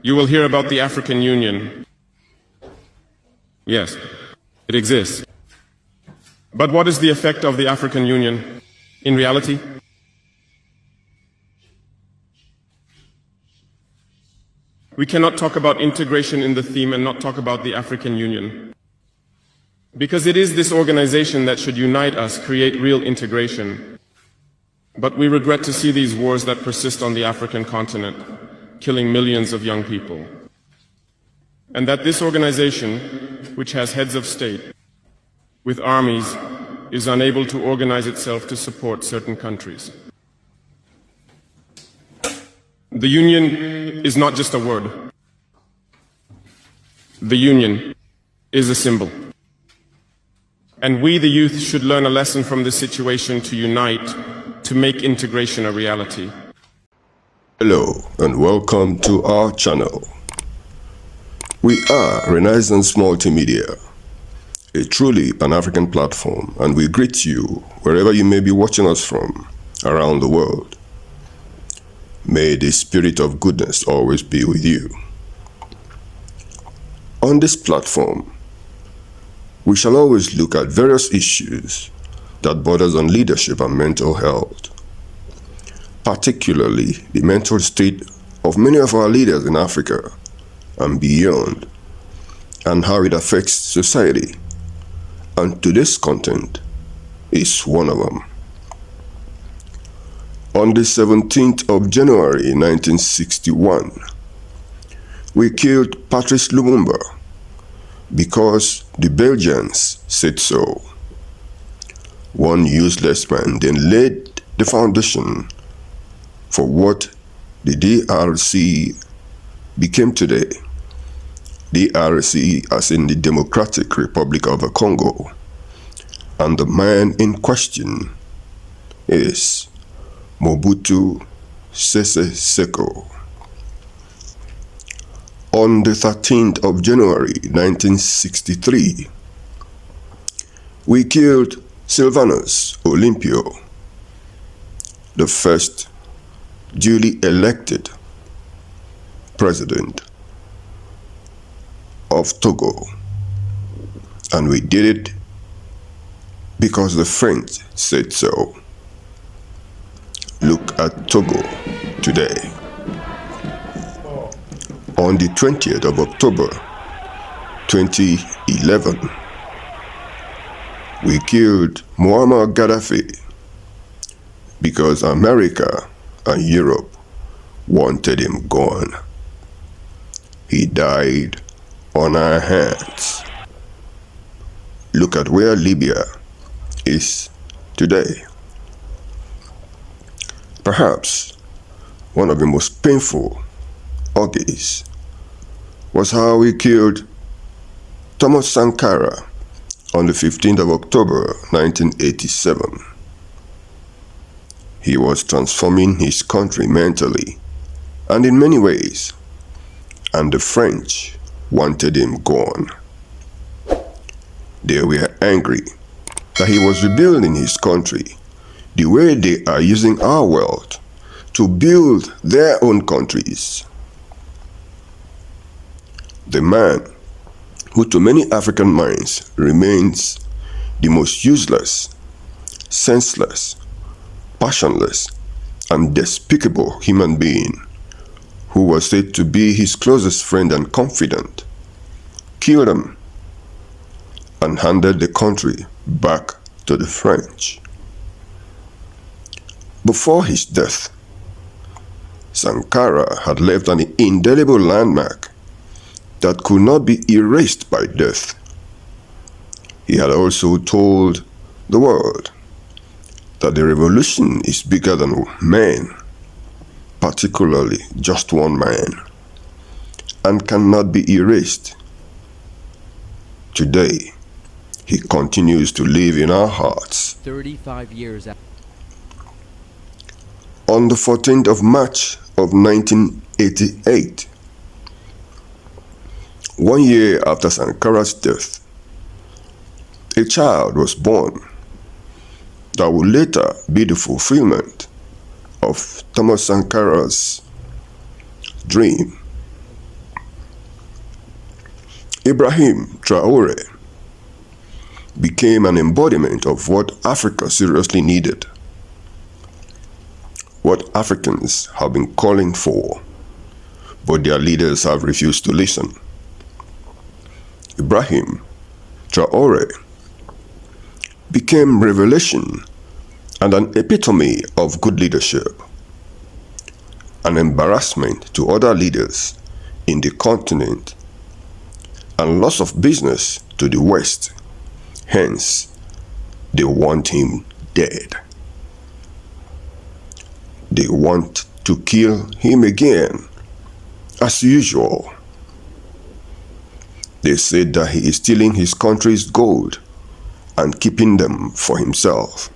You will hear about the African Union. Yes, it exists. But what is the effect of the African Union in reality? We cannot talk about integration in the theme and not talk about the African Union. Because it is this organization that should unite us, create real integration. But we regret to see these wars that persist on the African continent, killing millions of young people. And that this organization, which has heads of state, with armies, is unable to organize itself to support certain countries. The Union is not just a word. The Union is a symbol. And we, the youth, should learn a lesson from this situation to unite, to make integration a reality. Hello and welcome to our channel. We are Renaissance Multimedia, a truly Pan-African platform, and we greet you wherever you may be watching us from around the world. May the spirit of goodness always be with you. On this platform, we shall always look at various issues that borders on leadership and mental health, particularly the mental state of many of our leaders in Africa and beyond, and how it affects society. And today's content is one of them. On the 17th of January 1961, we killed Patrice Lumumba because the Belgians said so. One useless man then laid the foundation for what the DRC became today. DRC as in the Democratic Republic of the Congo. And the man in question is Mobutu Sese Seko. On the 13th of January 1963, we killed Sylvanus Olympio, the first duly elected president of Togo. And we did it because the French said so. Look at Togo today. On the 20th of October 2011, we killed Muammar Gaddafi because America and Europe wanted him gone. He died on our hands. Look at where Libya is today. Perhaps one of the most painful orgies was how we killed Thomas Sankara on the 15th of October 1987. He was transforming his country mentally and in many ways, and the French wanted him gone. They were angry that he was rebuilding his country the way they are using our wealth to build their own countries. The man who to many African minds remains the most useless, senseless, passionless, and despicable human being, who was said to be his closest friend and confidant, killed him and handed the country back to the French. Before his death, Sankara had left an indelible landmark that could not be erased by death. He had also told the world that the revolution is bigger than men, particularly just one man, and cannot be erased. Today, he continues to live in our hearts. 35 years after. On the 14th of March of 1988, 1 year after Sankara'S death, a child was born that would later be the fulfillment of Thomas Sankara'S dream Ibrahim Traore became an embodiment of what Africa seriously needed, what Africans have been calling for, but their leaders have refused to listen. Ibrahim Traore became revelation and an epitome of good leadership, an embarrassment to other leaders in the continent, and loss of business to the West. Hence, they want him dead. They want to kill him again, as usual. They said that he is stealing his country's gold and keeping them for himself,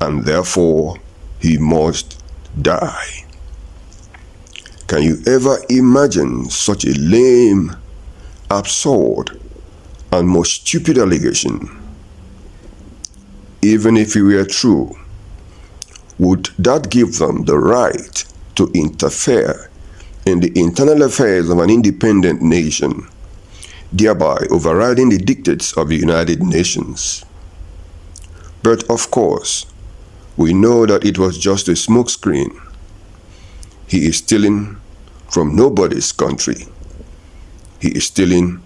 and therefore he must die. Can you ever imagine such a lame, absurd, and most stupid allegation? Even if it were true, would that give them the right to interfere in the internal affairs of an independent nation, thereby overriding the dictates of the United Nations? But of course, we know that it was just a smokescreen. He is stealing from nobody's country. He is stealing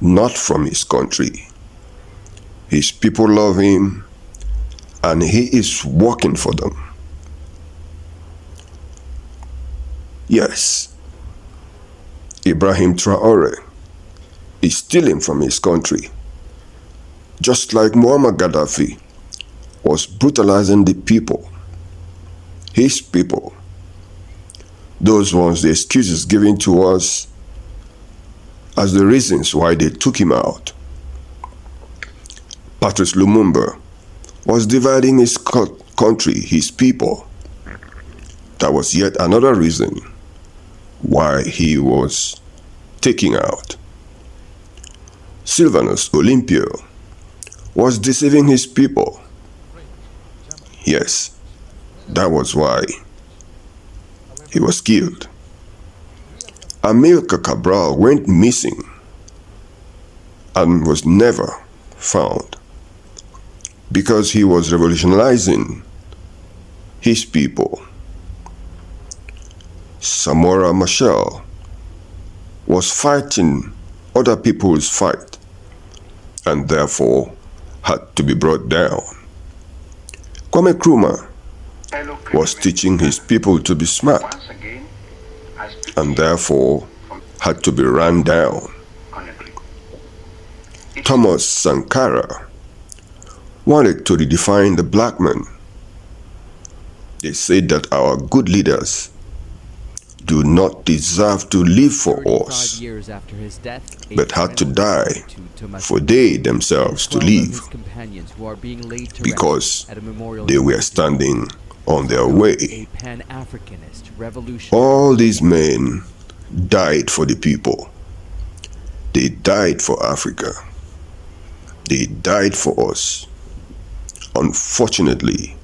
not from his country. His people love him, and he is working for them. Yes, Ibrahim Traore is stealing from his country, just like Muammar Gaddafi was brutalizing the people, his people. Those ones, the excuses given to us as the reasons why they took him out. Patrice Lumumba was dividing his country, his people. That was yet another reason why he was taken out. Sylvanus Olympio was deceiving his people. Yes, that was why he was killed. Amilcar Cabral went missing and was never found because he was revolutionizing his people. Samora Machel was fighting other people's fight and therefore had to be brought down. Kwame Nkrumah was teaching his people to be smart and therefore had to be run down. Thomas Sankara wanted to redefine the black man. They said that our good leaders do not deserve to live for us, but had to die for they themselves to live, because they were standing on their way. All these men died for the people. They died for Africa. They died for us. Unfortunately,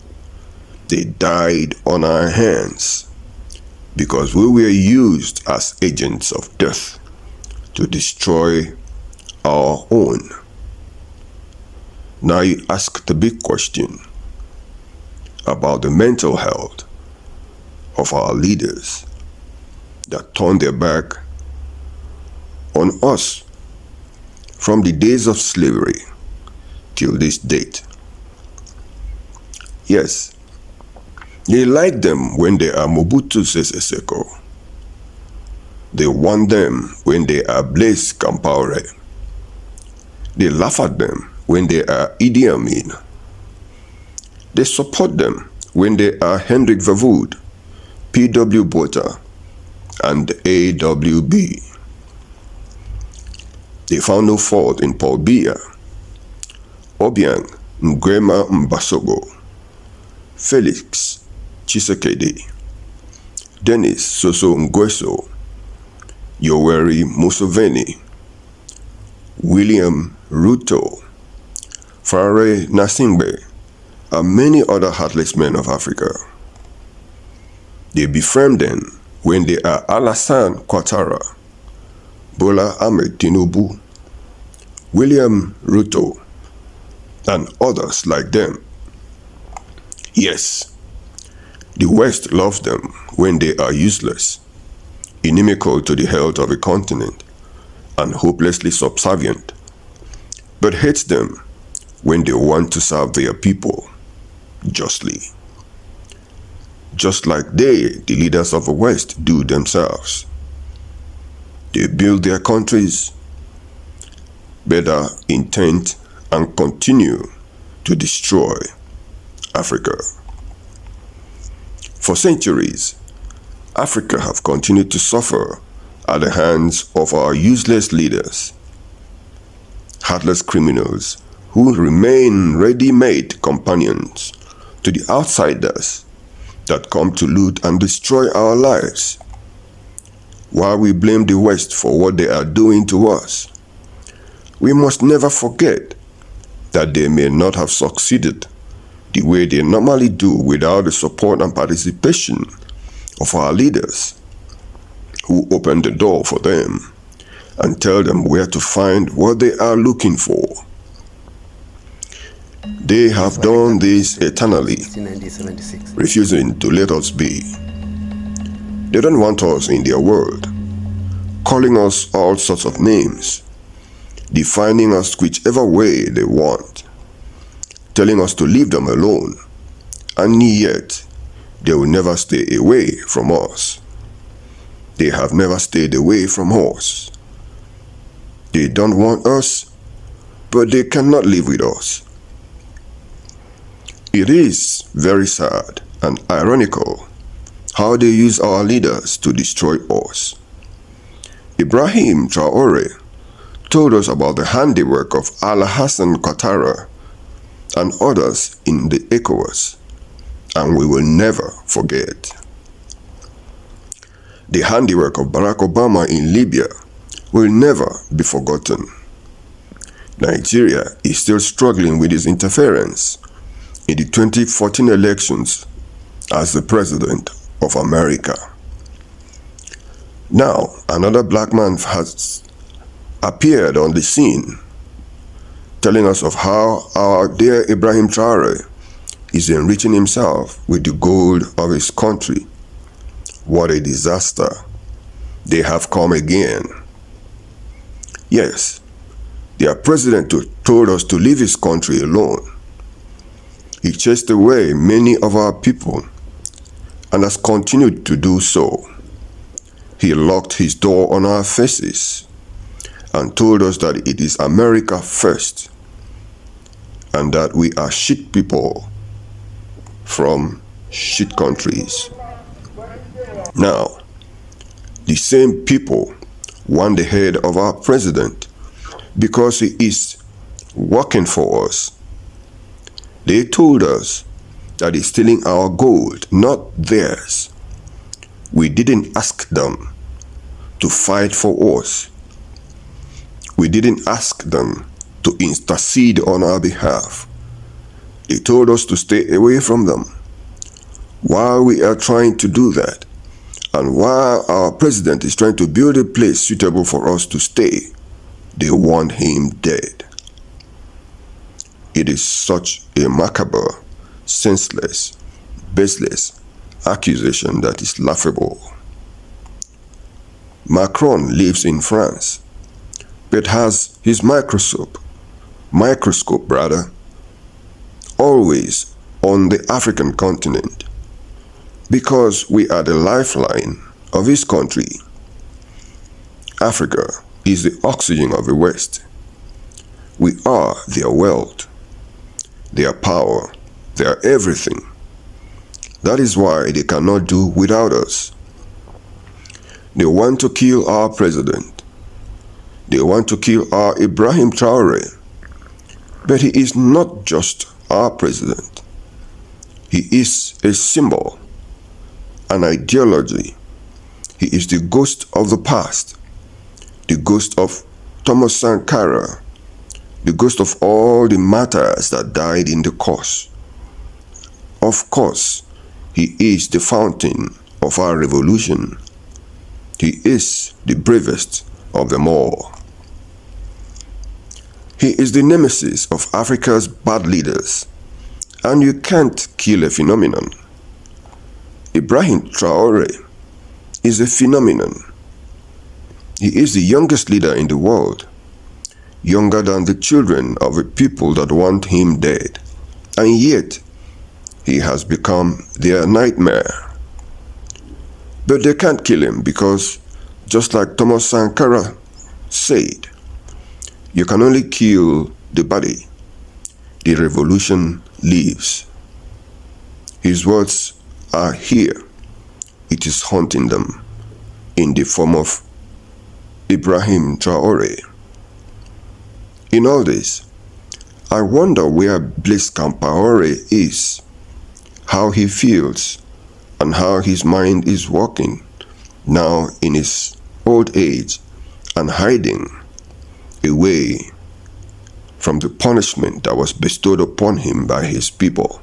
they died on our hands because we were used as agents of death to destroy our own. Now you ask the big question about the mental health of our leaders that turned their back on us from the days of slavery till this date. Yes, they like them when they are Mobutu Sese Seko. They want them when they are Blaise Compaoré. They laugh at them when they are Idi Amin. They support them when they are Hendrik Verwoerd, P.W. Botha, and AWB. They found no fault in Paul Biya, Obiang Nguema Mbasogo, Felix Tshisekedi, Denis Sassou Nguesso, Yoweri Museveni, William Ruto, Faure Gnassingbé, and many other heartless men of Africa. They befriend them when they are Alassane Ouattara, Bola Ahmed Tinubu, William Ruto, and others like them. Yes, the West loves them when they are useless, inimical to the health of a continent, and hopelessly subservient, but hates them when they want to serve their people justly, just like they, the leaders of the West, do themselves. They build their countries, better intent, and continue to destroy Africa. For centuries, Africa have continued to suffer at the hands of our useless leaders, heartless criminals who remain ready-made companions to the outsiders that come to loot and destroy our lives. While we blame the West for what they are doing to us, we must never forget that they may not have succeeded the way they normally do without the support and participation of our leaders, who open the door for them and tell them where to find what they are looking for. They have done this eternally, refusing to let us be. They don't want us in their world, calling us all sorts of names, defining us whichever way they want, telling us to leave them alone, and yet they will never stay away from us. They have never stayed away from us. They don't want us, but they cannot live with us. It is very sad and ironical how they use our leaders to destroy us. Ibrahim Traore told us about the handiwork of Alhassan Ouattara and others in the ECOWAS, and we will never forget. The handiwork of Barack Obama in Libya will never be forgotten. Nigeria is still struggling with its interference in the 2014 elections as the President of America. Now, another black man has appeared on the scene, telling us of how our dear Ibrahim Traore is enriching himself with the gold of his country. What a disaster. They have come again. Yes, their president told us to leave his country alone. He chased away many of our people and has continued to do so. He locked his door on our faces and told us that it is America first and that we are shit people from shit countries. Now, the same people want the head of our president because he is working for us. They told us that he's stealing our gold, not theirs. We didn't ask them to fight for us. We didn't ask them to intercede on our behalf. They told us to stay away from them. While we are trying to do that, and while our president is trying to build a place suitable for us to stay, they want him dead. It is such a macabre, senseless, baseless accusation that is laughable. Macron lives in France, but has his microscope always on the African continent, because we are the lifeline of his country. Africa is the oxygen of the West. We are their wealth, their power, their everything. That is why they cannot do without us. They want to kill our president. They want to kill our Ibrahim Traore. But he is not just our president. He is a symbol, an ideology. He is the ghost of the past, the ghost of Thomas Sankara, the ghost of all the martyrs that died in the cause. Of course, he is the fountain of our revolution. He is the bravest of them all. He is the nemesis of Africa's bad leaders, and you can't kill a phenomenon. Ibrahim Traore is a phenomenon. He is the youngest leader in the world, younger than the children of a people that want him dead, and yet he has become their nightmare. But they can't kill him because, just like Thomas Sankara said, you can only kill the body. The revolution lives. His words are here. It is haunting them in the form of Ibrahim Traore. In all this, I wonder where Blaise Compaoré is, how he feels, and how his mind is working now in his old age and hiding away from the punishment that was bestowed upon him by his people.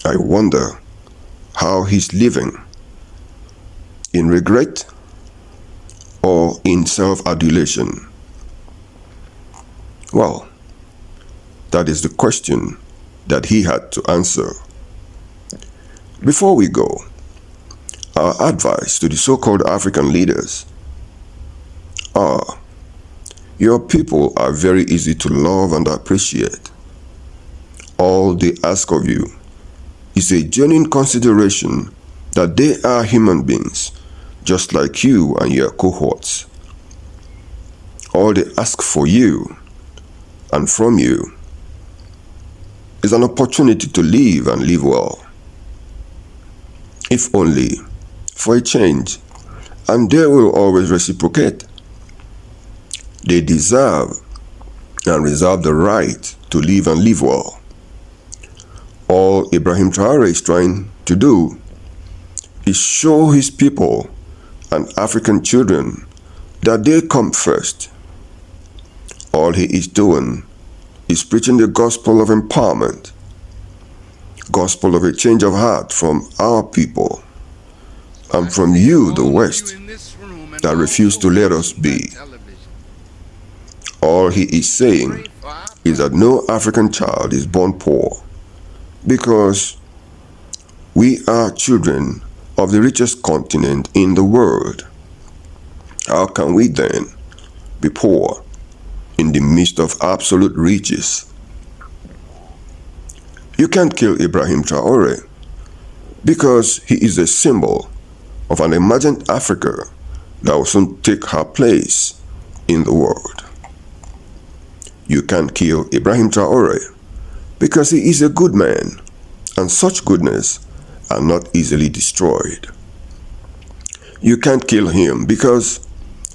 I wonder how he's living, in regret or in self-adulation. Well, that is the question that he had to answer. Before we go, our advice to the so-called African leaders are: your people are very easy to love and appreciate. All they ask of you is a genuine consideration that they are human beings, just like you and your cohorts. All they ask for you and from you is an opportunity to live and live well, if only for a change, and they will always reciprocate. They deserve and reserve the right to live and live well. All Ibrahim Traore is trying to do is show his people and African children that they come first. All he is doing is preaching the gospel of empowerment, gospel of a change of heart from our people and from you, the West, that refuse to let us be. All he is saying is that no African child is born poor, because we are children of the richest continent in the world. How can we then be poor in the midst of absolute riches? You can't kill Ibrahim Traore because he is a symbol of an emergent Africa that will soon take her place in the world. You can't kill Ibrahim Traore because he is a good man, and such goodness are not easily destroyed. You can't kill him because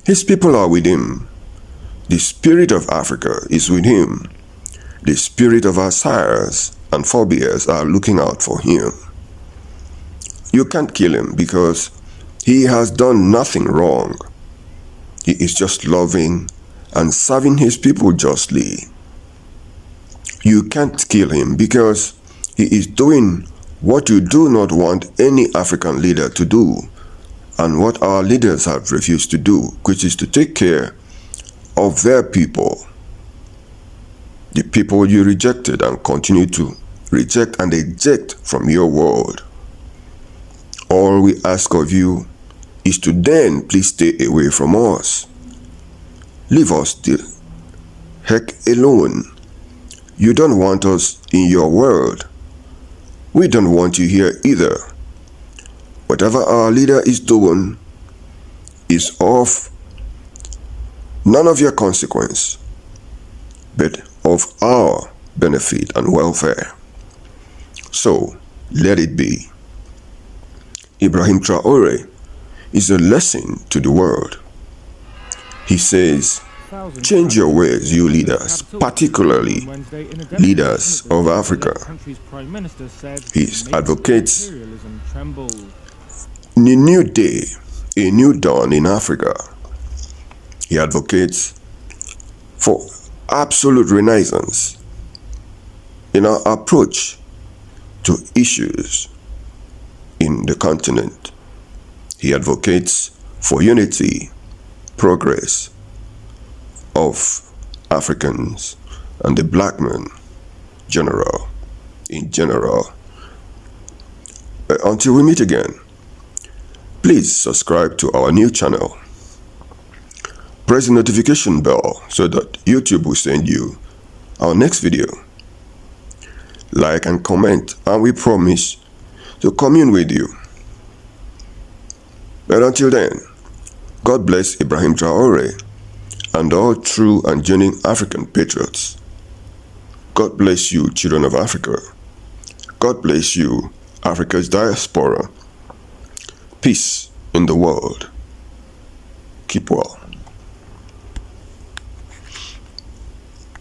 his people are with him. The spirit of Africa is with him. The spirit of our sires and forebears are looking out for him. You can't kill him because he has done nothing wrong. He is just loving and serving his people justly. You can't kill him because he is doing what you do not want any African leader to do, and what our leaders have refused to do, which is to take care of their people. The people you rejected and continue to reject and eject from your world. All we ask of you is to then please stay away from us. Leave us the heck alone. You don't want us in your world. We don't want you here either. Whatever our leader is doing is of none of your consequence, but of our benefit and welfare. So let it be. Ibrahim Traore is a lesson to the world. He says, change your ways, you leaders, particularly leaders of Africa. He advocates a new day, a new dawn in Africa. He advocates for absolute renaissance in our approach to issues in the continent. He advocates for unity, progress of Africans, and the black man in general. Until we meet again, please subscribe to our new channel. Press the notification bell so that YouTube will send you our next video. Like and comment, and we promise to commune with you. But until then, God bless Ibrahim Traore and all true and genuine African patriots. God bless you, children of Africa. God bless you, Africa's diaspora. Peace in the world. Keep well.